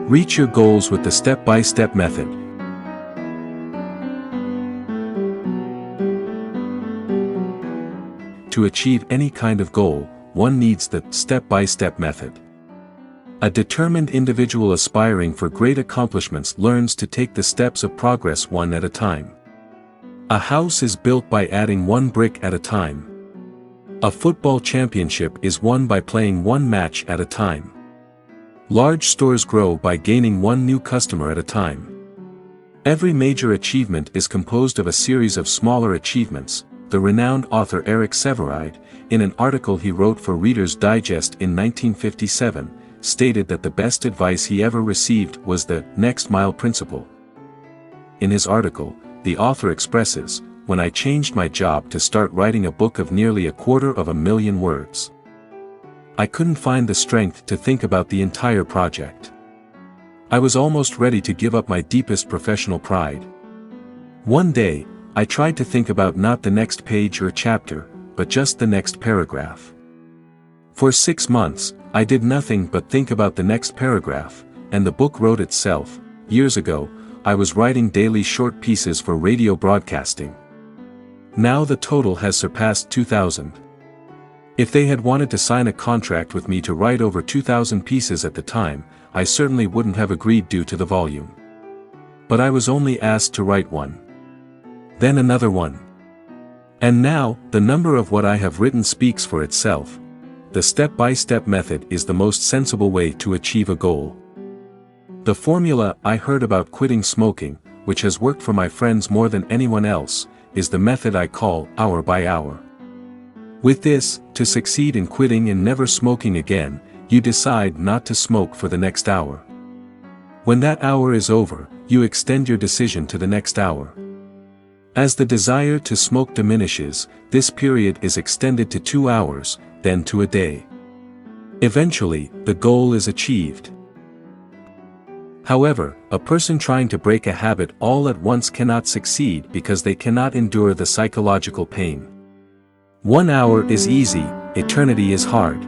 Reach your goals with the step-by-step method. To achieve any kind of goal, one needs the step-by-step method. A determined individual aspiring for great accomplishments learns to take the steps of progress one at a time. A house is built by adding one brick at a time. A football championship is won by playing one match at a time. Large stores grow by gaining one new customer at a time. Every major achievement is composed of a series of smaller achievements. The renowned author Eric Sevareid, in an article he wrote for Reader's Digest in 1957, stated that the best advice he ever received was the next mile principle. In his article, the author expresses, "When I changed my job to start writing a book of nearly 250,000 words, I couldn't find the strength to think about the entire project. I was almost ready to give up my deepest professional pride. One day, I tried to think about not the next page or chapter, but just the next paragraph. For 6 months, I did nothing but think about the next paragraph, and the book wrote itself. Years ago, I was writing daily short pieces for radio broadcasting. Now the total has surpassed 2,000. If they had wanted to sign a contract with me to write over 2,000 pieces at the time, I certainly wouldn't have agreed due to the volume. But I was only asked to write one. Then another one. And now, the number of what I have written speaks for itself. The step-by-step method is the most sensible way to achieve a goal. The formula I heard about quitting smoking, which has worked for my friends more than anyone else, is the method I call hour by hour. With this, to succeed in quitting and never smoking again, you decide not to smoke for the next hour. When that hour is over, you extend your decision to the next hour. As the desire to smoke diminishes, this period is extended to 2 hours, then to a day. Eventually, the goal is achieved. However, a person trying to break a habit all at once cannot succeed because they cannot endure the psychological pain. 1 hour is easy, eternity is hard.